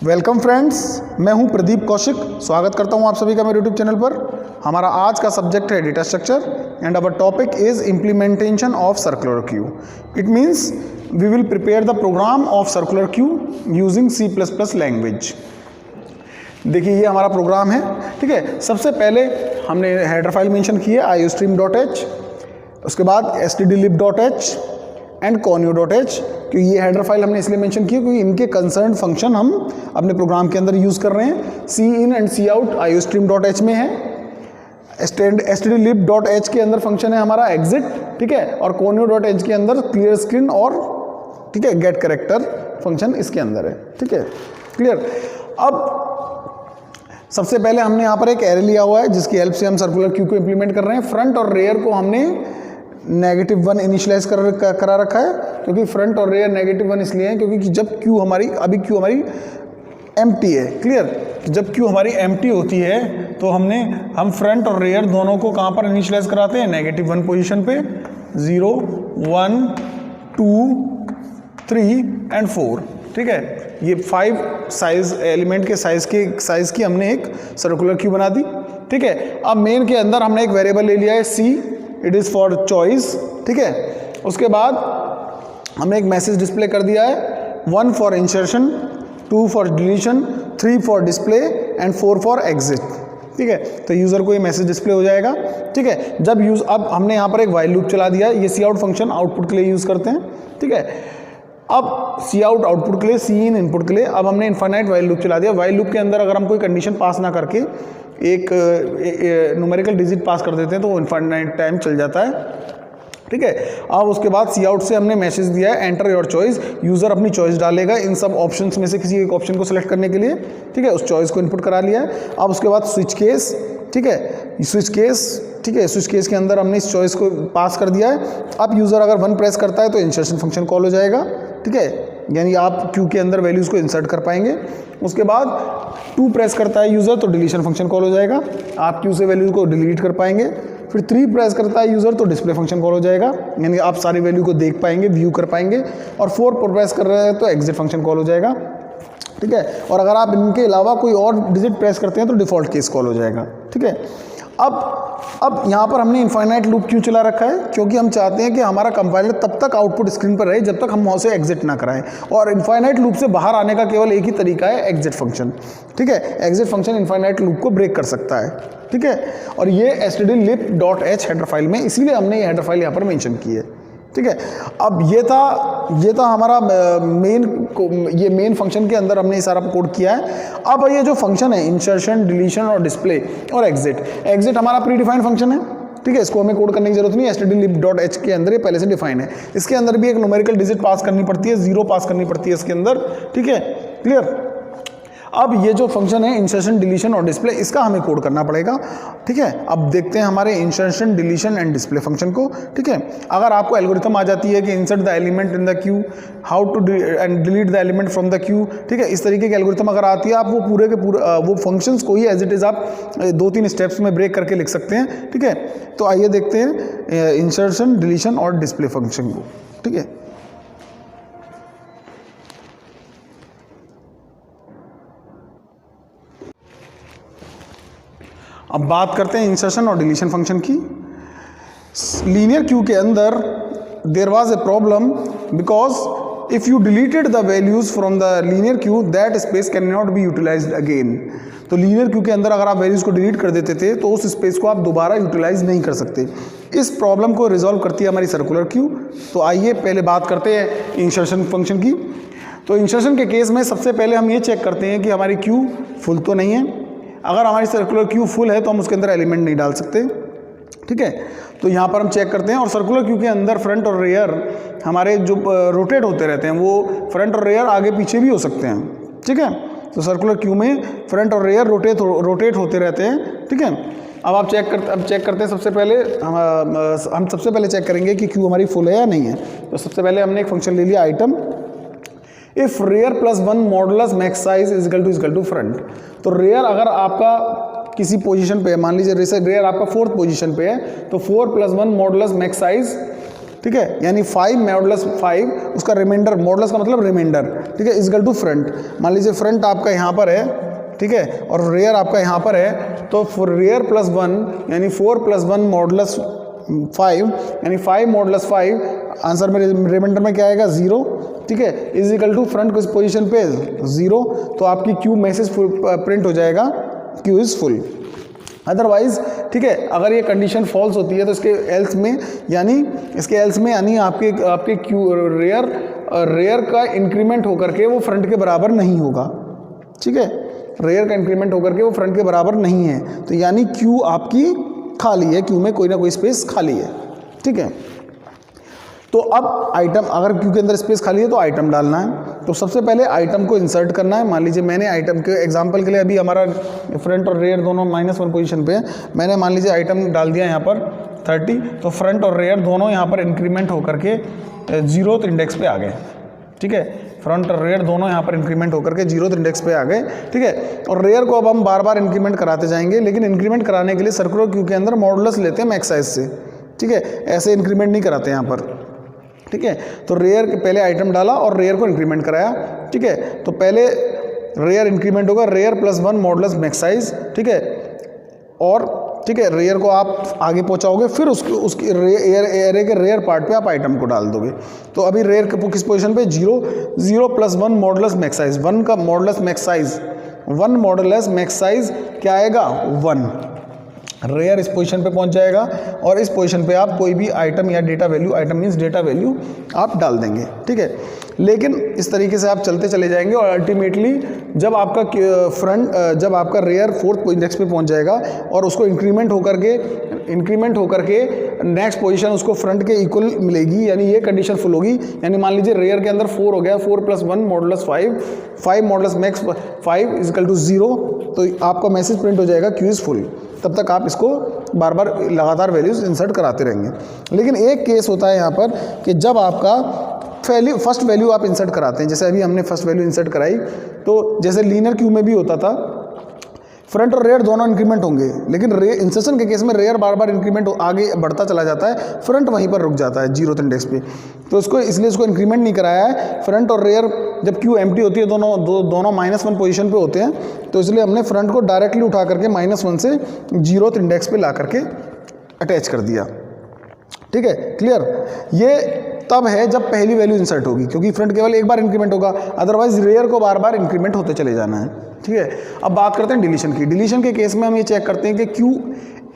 Welcome friends, मैं हूं प्रदीप कौशिक। स्वागत करता हूं आप सभी का मेरे यूट्यूब चैनल पर। हमारा आज का सब्जेक्ट है data structure and our topic is implementation of circular queue. It means we will prepare the program of circular queue using C++ language. देखिए, ये हमारा प्रोग्राम है। ठीक है, सबसे पहले हमने हेडर फाइल मेंशन की है iostream.h, उसके बाद stdlib.h एंड conio.h। क्योंकि ये हेडर फाइल हमने इसलिए मेंशन की क्योंकि इनके कंसर्न फंक्शन हम अपने प्रोग्राम के अंदर यूज़ कर रहे हैं। इन एंड cout iostream.h में है। stdlib.h के अंदर फंक्शन है हमारा एग्जिट, ठीक है, और conio.h के अंदर क्लियर स्क्रीन और ठीक है गेट करेक्टर फंक्शन इसके अंदर है। ठीक है, क्लियर। अब सबसे पहले हमने यहाँ पर एक एरे लिया हुआ है जिसकी हेल्प से हम सर्कुलर क्यू को इंप्लीमेंट कर रहे हैं। फ्रंट और रेयर को हमने -1 इनिशियलाइज करा रखा है। क्योंकि फ्रंट और रेयर -1 इसलिए है क्योंकि जब क्यू हमारी एम्प्टी है। क्लियर, जब क्यू हमारी एम्प्टी होती है तो हम फ्रंट और रेयर दोनों को कहाँ पर इनिशियलाइज कराते हैं? -1 पोजीशन पे। 0 1 2 3 एंड 4। ठीक है, ये 5 साइज एलिमेंट के साइज की हमने एक सर्कुलर क्यू बना दी। ठीक है, अब मेन के अंदर हमने एक वेरिएबल ले लिया है C, it is for choice. ठीक है, उसके बाद हमने एक मैसेज डिस्प्ले कर दिया है 1 for insertion, 2 for deletion, 3 for display and 4 for exit. ठीक है, तो यूज़र को ये मैसेज डिस्प्ले हो जाएगा। ठीक है, अब हमने यहाँ पर एक वाइल लूप चला दिया। ये cout फंक्शन आउटपुट के लिए यूज़ करते हैं। ठीक है, अब cout आउटपुट के लिए, in इनपुट के लिए। अब हमने इनफाइनाइट वाइल लूप चला दिया। वाइल लूप के अंदर अगर हम कोई कंडीशन पास ना करके एक न्यूमेरिकल डिजिट पास कर देते हैं तो वो इनफाइनाइट टाइम चल जाता है। ठीक है, अब उसके बाद cout से हमने मैसेज दिया है एंटर योर चॉइस। यूज़र अपनी चॉइस डालेगा इन सब ऑप्शंस में से किसी एक ऑप्शन को सिलेक्ट करने के लिए। ठीक है, उस चॉइस को इनपुट करा लिया है। अब उसके बाद स्विच केस। ठीक है, स्विच केस के अंदर हमने इस चॉइस को पास कर दिया है। अब यूज़र अगर 1 प्रेस करता है तो इंसर्शन फंक्शन कॉल हो जाएगा। ठीक है, यानी आप क्यू के अंदर वैल्यूज़ को इंसर्ट कर पाएंगे। उसके बाद 2 प्रेस करता है यूज़र तो डिलीशन फंक्शन कॉल हो जाएगा, आप क्यू से वैल्यू को डिलीट कर पाएंगे। फिर 3 प्रेस करता है यूज़र तो डिस्प्ले फंक्शन कॉल हो जाएगा, यानी आप सारी वैल्यू को देख पाएंगे, व्यू कर पाएंगे। और 4 प्रेस कर रहे हैं तो एग्जिट फंक्शन कॉल हो जाएगा। ठीक है, और अगर आप इनके अलावा कोई और डिजिट प्रेस करते हैं तो डिफ़ॉल्ट केस कॉल हो जाएगा। ठीक है, अब यहाँ पर हमने इनफाइनाइट लूप क्यों चला रखा है? क्योंकि हम चाहते हैं कि हमारा कंपाइलर तब तक आउटपुट स्क्रीन पर रहे जब तक हम वहाँ से एग्जिट ना कराएं। और इनफाइनाइट लूप से बाहर आने का केवल एक ही तरीका है, एग्जिट फंक्शन। ठीक है, एग्जिट फंक्शन इनफाइनाइट लूप को ब्रेक कर सकता है। ठीक है, और ये stdlib.h हेडर फाइल में, इसीलिए हमने ये हेडर फाइल यहाँ पर मेंशन की है। ठीक है, अब ये था हमारा मेन फंक्शन के अंदर हमने सारा कोड किया है। अब ये जो फंक्शन है इंसर्शन, डिलीशन और डिस्प्ले और एग्जिट हमारा प्री डिफाइंड फंक्शन है। ठीक है, इसको हमें कोड करने की जरूरत नहीं है। stdlib.h के अंदर ये पहले से डिफाइन है। इसके अंदर भी एक न्यूमेरिकल डिजिट पास करनी पड़ती है, 0 पास करनी पड़ती है इसके अंदर। ठीक है, क्लियर। अब ये जो फंक्शन है इंसर्शन, डिलीशन और डिस्प्ले, इसका हमें कोड करना पड़ेगा। ठीक है, अब देखते हैं हमारे insertion, deletion and display function को। ठीक है, अगर आपको एल्गोरिथम आ जाती है कि insert the element in the queue, how to and delete the element from the queue, ठीक है, इस तरीके की एल्गोरिथम अगर आती है, आप वो पूरे के पूरे वो फंक्शंस को ही एज इट इज़ आप 2-3 स्टेप्स में ब्रेक करके लिख सकते हैं। ठीक है, तो आइए देखते हैं इंसर्शन, डिलीशन और डिस्प्ले फंक्शन को। ठीक है, अब बात करते हैं इंसर्शन और डिलीशन फंक्शन की। लीनियर क्यू के अंदर there was a problem because if you deleted the values from the linear queue that space can not be utilized again. तो लीनियर क्यू के अंदर अगर आप वैल्यूज़ को डिलीट कर देते थे तो उस स्पेस को आप दोबारा यूटिलाइज नहीं कर सकते। इस प्रॉब्लम को रिजॉल्व करती है हमारी सर्कुलर क्यू। तो आइए पहले बात करते हैं इंसर्शन फंक्शन की। तो इंसर्शन के केस में सबसे पहले हम ये चेक करते हैं कि हमारी क्यू फुल तो नहीं है। अगर हमारी सर्कुलर क्यू फुल है तो हम उसके अंदर एलिमेंट नहीं डाल सकते। ठीक है, तो यहाँ पर हम चेक करते हैं। और सर्कुलर क्यू के अंदर फ्रंट और रेयर हमारे जो रोटेट होते रहते हैं, वो फ्रंट और रेयर आगे पीछे भी हो सकते हैं। ठीक है, तो सर्कुलर क्यू में फ्रंट और रेयर रोटेट होते रहते हैं। ठीक है, अब आप चेक करते हैं। सबसे पहले हम सबसे पहले चेक करेंगे कि क्यू हमारी फुल है या नहीं है। तो सबसे पहले हमने एक फंक्शन ले लिया item, if rear +1 modulus max size equal to front. तो रेयर अगर आपका किसी पोजीशन पे है, मान लीजिए रेयर आपका 4th पोजीशन पे है, तो 4 + 1 मॉडुलस मैक्स साइज ठीक है, यानी 5 मॉडुलस 5 उसका रिमाइंडर, मॉडुलस का मतलब रिमाइंडर, ठीक है, इक्वल टू फ्रंट। मान लीजिए फ्रंट आपका यहाँ पर है, ठीक है, और रेयर आपका यहाँ पर है, तो रेयर प्लस 1 यानी 4 प्लस 1 मॉडुलस 5 यानी 5 मॉडुलस 5, आंसर में रिमाइंडर में क्या आएगा 0, ठीक है, इज इक्वल टू फ्रंट किस पोजीशन पे 0, तो आपकी क्यू मैसेज प्रिंट हो जाएगा, क्यू इज फुल। अदरवाइज, ठीक है, अगर ये कंडीशन फॉल्स होती है तो इसके एल्स में यानी आपके क्यू रेयर का इंक्रीमेंट होकर के वो फ्रंट के बराबर नहीं होगा, ठीक है, रेयर का इंक्रीमेंट होकर के वो फ्रंट के बराबर नहीं है, तो यानी क्यू आपकी खाली है, क्यू में कोई ना कोई स्पेस खाली है, ठीक है। तो अब आइटम, अगर क्यू के अंदर स्पेस खाली है तो आइटम डालना है। तो सबसे पहले आइटम को इंसर्ट करना है। मान लीजिए मैंने आइटम के एग्जांपल के लिए, अभी हमारा फ्रंट और रेयर दोनों -1 पोजीशन पे है, मैंने मान लीजिए आइटम डाल दिया यहाँ पर 30, तो फ्रंट और रेयर दोनों यहाँ पर इंक्रीमेंट होकर के 0th इंडेक्स पे आ गए, ठीक है, फ्रंट और रेयर दोनों यहाँ पर इंक्रीमेंट होकर के 0th इंडेक्स पे आ गए, ठीक है। और रेयर को अब हम बार बार इंक्रीमेंट कराते जाएंगे, लेकिन इंक्रीमेंट कराने के लिए सर्कुलर क्यू के अंदर मॉडुलस लेते हैं मैक्स साइज से, ठीक है, ऐसे इंक्रीमेंट नहीं कराते यहाँ पर, ठीक है। तो रेयर के पहले आइटम डाला और रेयर को इंक्रीमेंट कराया, ठीक है। तो पहले रेयर इंक्रीमेंट होगा, rear plus 1 modulus max size, ठीक है, और ठीक है, रेयर को आप आगे पहुंचाओगे, फिर उसकी एरे के रेयर पार्ट पे आप आइटम को डाल दोगे। तो अभी रेयर किस पोजीशन पे 0 प्लस 1 मॉडुलस मैक्स साइज, 1 का modulus max size, 1 modulus max size क्या आएगा 1, रेयर इस पोजीशन पे पहुंच जाएगा और इस पोजीशन पे आप कोई भी आइटम या data value, item means data value आप डाल देंगे, ठीक है। लेकिन इस तरीके से आप चलते चले जाएंगे और अल्टीमेटली जब आपका रेयर 4th इंडेक्स पे पहुंच जाएगा और उसको इंक्रीमेंट होकर के नेक्स्ट पोजीशन उसको फ्रंट के इक्वल मिलेगी, यानी ये कंडीशन फुल होगी। यानी मान लीजिए रेयर के अंदर 4 हो गया, 4 plus 1 modulus 5 modulus max 5 is equal to 0, तो आपका मैसेज प्रिंट हो जाएगा क्यू इज फुल। तब तक आप इसको बार बार लगातार वैल्यूज इंसर्ट कराते रहेंगे। लेकिन एक केस होता है यहाँ पर कि जब आपका फर्स्ट वैल्यू आप इंसर्ट कराते हैं, जैसे अभी हमने फर्स्ट वैल्यू इंसर्ट कराई, तो जैसे लीनियर क्यू में भी होता था, फ्रंट और रेयर दोनों इंक्रीमेंट होंगे, लेकिन इंसर्शन के केस में रेयर बार बार इंक्रीमेंट आगे बढ़ता चला जाता है, फ्रंट वहीं पर रुक जाता है 0th इंडेक्स पे। तो इसलिए इसको इंक्रीमेंट नहीं कराया है। फ्रंट और रेयर जब क्यू एम्प्टी होती है, दोनों -1 पोजीशन पे होते हैं, तो इसलिए हमने फ्रंट को डायरेक्टली उठा करके -1 से 0th इंडेक्स पे ला करके अटैच कर दिया, ठीक है, क्लियर। ये तब है जब पहली वैल्यू इंसर्ट होगी, क्योंकि फ्रंट केवल एक बार इंक्रीमेंट होगा, अदरवाइज रेयर को बार बार इंक्रीमेंट होते चले जाना है, ठीक है। अब बात करते हैं डिलीशन की। डिलीशन के केस में हम ये चेक करते हैं कि क्यू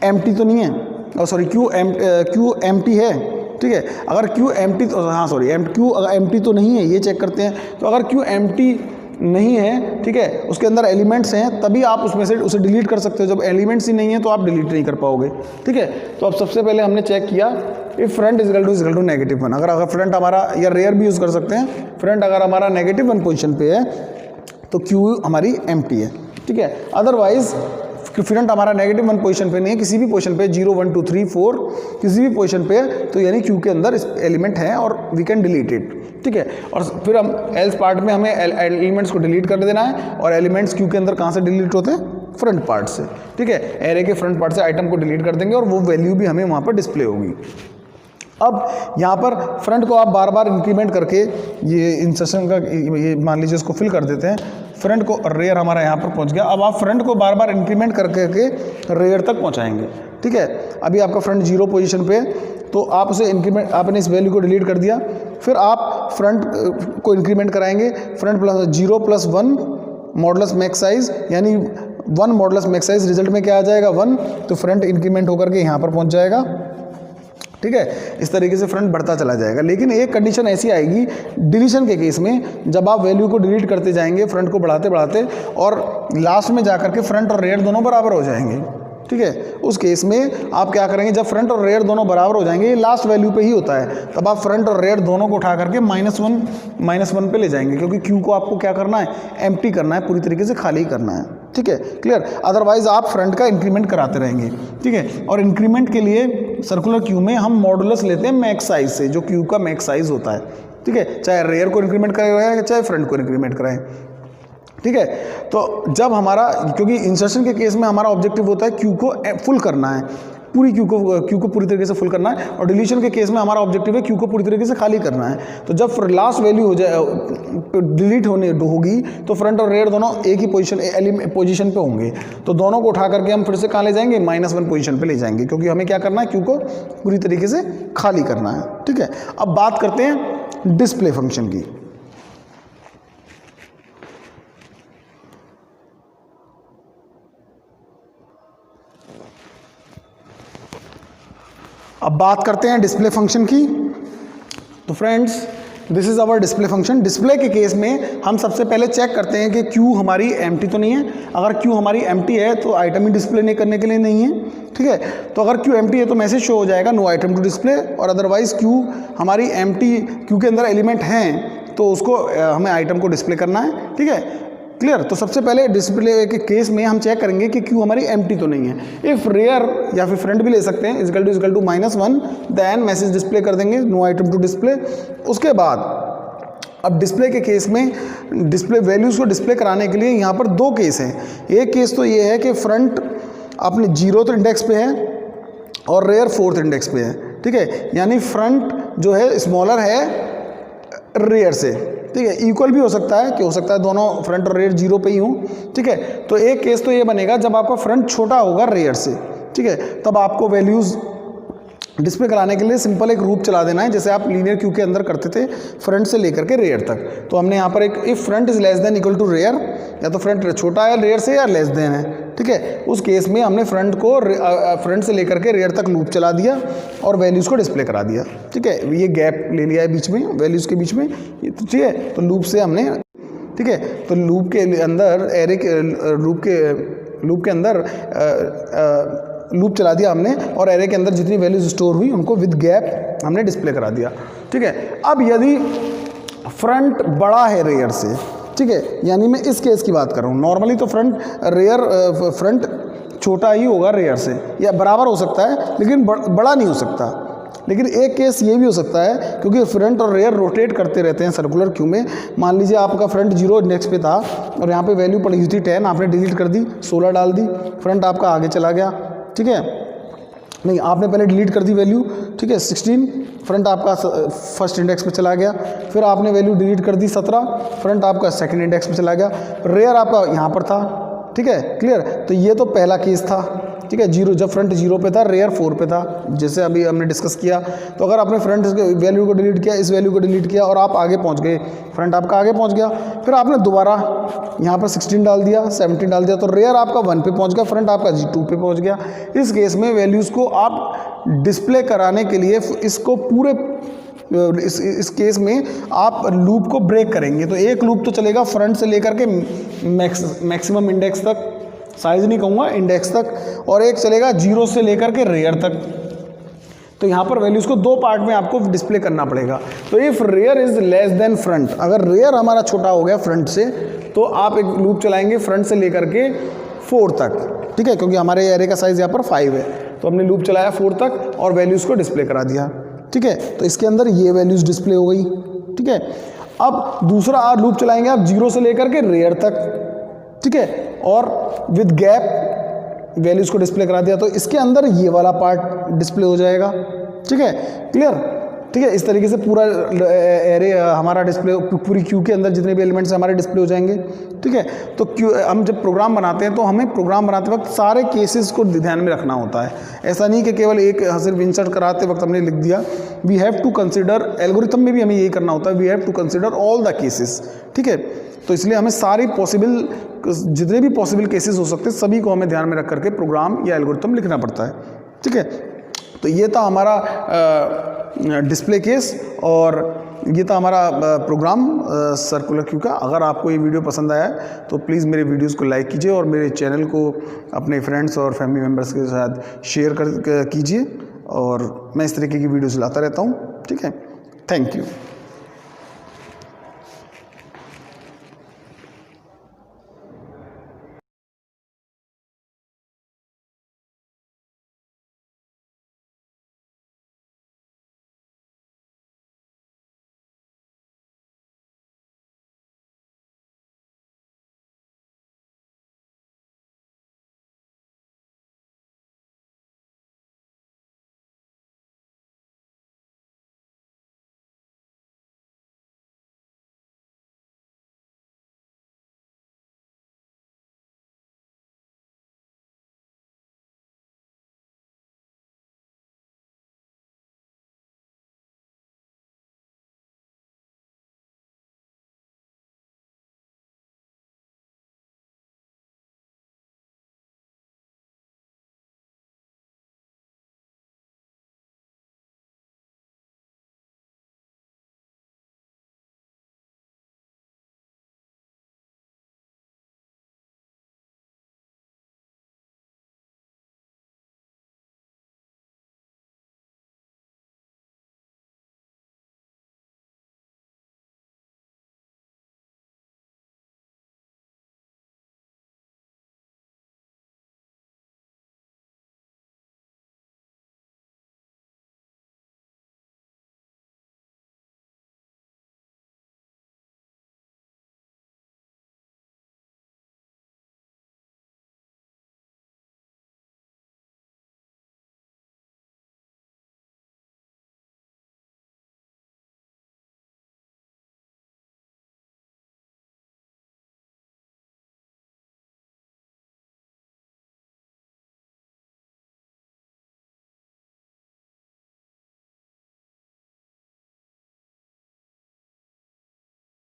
एम्प्टी तो नहीं है, और सॉरी क्यू एम्प्टी है, ठीक है। अगर क्यू एम्प्टी, क्यू अगर एम्प्टी तो नहीं है, ये चेक करते हैं। तो अगर क्यू एम्प्टी नहीं है, ठीक है, उसके अंदर एलिमेंट्स हैं, तभी आप उसमें से उसे डिलीट कर सकते हो। जब एलिमेंट्स ही नहीं है तो आप डिलीट नहीं कर पाओगे, ठीक है। तो अब सबसे पहले हमने चेक किया if front is equal to -1, अगर फ्रंट हमारा, या रेयर भी यूज़ कर सकते हैं, फ्रंट अगर हमारा -1 पोजीशन पे है तो क्यू हमारी एम्प्टी है, ठीक है। अदरवाइज फ्रंट हमारा -1 पोजीशन पे नहीं है, किसी भी पोजीशन पे 0 1 2 3 4 किसी भी पोजीशन पे है, तो यानी क्यू के अंदर एलिमेंट है और वी कैन डिलीट इट, ठीक है। और फिर हम एल्स पार्ट में हमें एलिमेंट्स को डिलीट कर देना है, और एलिमेंट्स क्यू के अंदर कहाँ से डिलीट होते हैं, फ्रंट पार्ट से, ठीक है। एरे के फ्रंट पार्ट से आइटम को डिलीट कर देंगे और वो वैल्यू भी हमें वहाँ पर डिस्प्ले होगी। अब यहाँ पर फ्रंट को आप बार बार इंक्रीमेंट करके ये इंसर्शन का ये मान लीजिए इसको फिल कर देते हैं। फ्रंट को, रेयर हमारा यहाँ पर पहुँच गया, अब आप फ्रंट को बार बार इंक्रीमेंट करके रेयर तक पहुँचाएंगे, ठीक है। अभी आपका फ्रंट 0 पोजीशन पे है, तो आप उसे इंक्रीमेंट, आपने इस वैल्यू को डिलीट कर दिया, फिर आप फ्रंट को इंक्रीमेंट कराएंगे, front plus 0 plus 1 modulus max size, यानी 1 मॉडुलस मैक्स साइज, रिजल्ट में क्या आ जाएगा 1, तो फ्रंट इंक्रीमेंट होकर के यहाँ पर पहुँच जाएगा, ठीक है। इस तरीके से फ्रंट बढ़ता चला जाएगा। लेकिन एक कंडीशन ऐसी आएगी डिलीशन के केस में, जब आप वैल्यू को डिलीट करते जाएंगे फ्रंट को बढ़ाते बढ़ाते, और लास्ट में जाकर के फ्रंट और रेयर दोनों बराबर हो जाएंगे, ठीक है। उस केस में आप क्या करेंगे, जब फ्रंट और रेयर दोनों बराबर हो जाएंगे, ये लास्ट वैल्यू पे ही होता है, तब आप फ्रंट और रेयर दोनों को उठा करके -1 पे ले जाएंगे, क्योंकि क्यू को आपको क्या करना है, एम्प्टी करना है, पूरी तरीके से खाली करना है, ठीक है, क्लियर। अदरवाइज आप फ्रंट का इंक्रीमेंट कराते रहेंगे, ठीक है। और इंक्रीमेंट के लिए सर्कुलर क्यू में हम मॉडुलस लेते हैं मैक्स साइज से, जो क्यू का मैक्स साइज होता है, ठीक है, चाहे रेयर को इंक्रीमेंट कराएं चाहे फ्रंट को इंक्रीमेंट कराएं, ठीक है। तो जब हमारा, क्योंकि इंसर्शन के केस में हमारा ऑब्जेक्टिव होता है क्यू को फुल करना है, पूरी क्यू को पूरी तरीके से फुल करना है, और डिलीशन के केस में हमारा ऑब्जेक्टिव है क्यू को पूरी तरीके से खाली करना है। तो जब लास्ट वैल्यू हो जाए डिलीट होगी तो फ्रंट और रेयर दोनों एक ही पोजीशन पे होंगे, तो दोनों को उठा करके हम फिर से कहाँ ले जाएंगे, -1 पोजीशन पे ले जाएंगे, क्योंकि हमें क्या करना है, क्यू को पूरी तरीके से खाली करना है। ठीक है, अब बात करते हैं डिस्प्ले फंक्शन की। अब बात करते हैं डिस्प्ले फंक्शन की। तो friends, this is our display function. Display के केस में हम सबसे पहले चेक करते हैं कि क्यू हमारी एम्प्टी तो नहीं है। अगर क्यू हमारी एम्प्टी है तो आइटम ही डिस्प्ले नहीं करने के लिए नहीं है। ठीक है, तो अगर क्यू एम्प्टी है तो मैसेज शो हो जाएगा नो आइटम टू डिस्प्ले, और अदरवाइज क्यू हमारी एम्प्टी, क्यू के अंदर एलिमेंट हैं तो उसको हमें आइटम को डिस्प्ले करना है। ठीक है, क्लियर। तो सबसे पहले डिस्प्ले के केस में हम चेक करेंगे कि क्यू हमारी एम्प्टी तो नहीं है। इफ रेयर या फिर फ्रंट भी ले सकते हैं, equal to -1, then message display कर देंगे नो आइटम टू डिस्प्ले। उसके बाद अब डिस्प्ले के केस में डिस्प्ले वैल्यूज़ को डिस्प्ले कराने के लिए यहाँ पर दो केस हैं। एक केस तो ये है कि फ्रंट अपने 0th इंडेक्स पे है और रेयर 4th इंडेक्स पे है। ठीक है, यानी फ्रंट जो है स्मॉलर है रेयर से। ठीक है, इक्वल भी हो सकता है कि हो सकता है दोनों फ्रंट और रेयर 0 पे ही हों। ठीक है, तो एक केस तो ये बनेगा जब आपका फ्रंट छोटा होगा रेयर से। ठीक है, तब आपको वैल्यूज़ डिस्प्ले कराने के लिए सिंपल एक रूप चला देना है, जैसे आप लीनियर क्यू के अंदर करते थे फ्रंट से लेकर के रेयर तक। तो हमने यहाँ पर एक if front is less than equal to rear, या तो फ्रंट छोटा है रेयर से या लेस देन है। ठीक है, उस केस में हमने फ्रंट को फ्रंट से लेकर के रेयर तक लूप चला दिया और वैल्यूज़ को डिस्प्ले करा दिया। ठीक है, ये गैप ले लिया है बीच में वैल्यूज़ के बीच में। ठीक है, तो लूप से हमने, ठीक है, तो लूप के अंदर एरे के लूप के अंदर लूप चला दिया हमने, और एरे के अंदर जितनी वैल्यूज स्टोर हुई उनको विद गैप हमने डिस्प्ले करा दिया। ठीक है, अब यदि फ्रंट बड़ा है रेयर से, ठीक है, यानी मैं इस केस की बात कर रहा हूँ। नॉर्मली तो फ्रंट छोटा ही होगा रेयर से, या बराबर हो सकता है लेकिन बड़ा नहीं हो सकता। लेकिन एक केस ये भी हो सकता है, क्योंकि फ्रंट और रेयर रोटेट करते रहते हैं सर्कुलर क्यू में। मान लीजिए आपका फ्रंट 0 इंडेक्स पे था और यहाँ पे वैल्यू पड़ी हुई थी 10, आपने डिलीट कर दी, 16 डाल दी, फ्रंट आपका आगे चला गया। ठीक है, नहीं, आपने पहले डिलीट कर दी वैल्यू, ठीक है, 16, फ्रंट आपका फर्स्ट इंडेक्स पे चला गया। फिर आपने वैल्यू डिलीट कर दी 17, फ्रंट आपका सेकंड इंडेक्स पे चला गया। रेयर आपका यहाँ पर था। ठीक है, क्लियर। तो ये तो पहला केस था। ठीक है, 0, जब फ्रंट 0 पे था, रेयर 4 पे था, जैसे अभी हमने डिस्कस किया। तो अगर आपने फ्रंट वैल्यू को डिलीट किया, इस वैल्यू को डिलीट किया और आप आगे पहुंच गए, फ्रंट आपका आगे पहुंच गया, फिर आपने दोबारा यहाँ पर 16 डाल दिया, 17 डाल दिया, तो रेयर आपका 1 पे पहुंच गया, फ्रंट आपका 2 पे पहुंच गया। इस केस में वैल्यूज़ को आप डिस्प्ले कराने के लिए इसको पूरे इस केस में आप लूप को ब्रेक करेंगे। तो एक लूप तो चलेगा फ्रंट से लेकर के मैक्सिमम इंडेक्स तक, साइज नहीं कहूँगा, इंडेक्स तक, और एक चलेगा 0 से लेकर के रेयर तक। तो यहाँ पर वैल्यूज़ को दो पार्ट में आपको डिस्प्ले करना पड़ेगा। तो if rear is less than front, अगर रेयर हमारा छोटा हो गया फ्रंट से, तो आप एक लूप चलाएंगे फ्रंट से लेकर के 4 तक। ठीक है, क्योंकि हमारे एरे का साइज़ यहाँ पर 5 है, तो हमने लूप चलाया 4 तक और वैल्यूज़ को डिस्प्ले करा दिया। ठीक है, तो इसके अंदर ये वैल्यूज़ डिस्प्ले हो गई। ठीक है, अब दूसरा लूप चलाएंगे आप 0 से लेकर के रेयर तक। ठीक है, और विद गैप वैल्यूज़ को डिस्प्ले करा दिया, तो इसके अंदर ये वाला पार्ट डिस्प्ले हो जाएगा। ठीक है, क्लियर। ठीक है, इस तरीके से पूरा एरे हमारा डिस्प्ले, पूरी क्यू के अंदर जितने भी एलिमेंट्स हमारे डिस्प्ले हो जाएंगे। ठीक है, तो क्यू हम जब प्रोग्राम बनाते हैं तो हमें प्रोग्राम बनाते वक्त सारे केसेस को ध्यान में रखना होता है। ऐसा नहीं कि केवल एक सिर्फ इंसर्ट कराते वक्त हमने लिख दिया। We have to consider, algorithm में भी हमें यही करना होता है, we have to consider all the cases. ठीक है, तो इसलिए हमें सारी पॉसिबल, जितने भी पॉसिबल केसेस हो सकते हैं सभी को हमें ध्यान में रख करके प्रोग्राम या एल्गोरिथम लिखना पड़ता है। ठीक है, तो ये था हमारा डिस्प्ले केस और ये था हमारा प्रोग्राम सर्कुलर क्यू का। अगर आपको ये वीडियो पसंद आया तो प्लीज़ मेरे वीडियोस को लाइक कीजिए और मेरे चैनल को अपने फ्रेंड्स और फैमिली मेम्बर्स के साथ शेयर कीजिए, और मैं इस तरीके की वीडियोस लाता रहता हूँ। ठीक है, थैंक यू।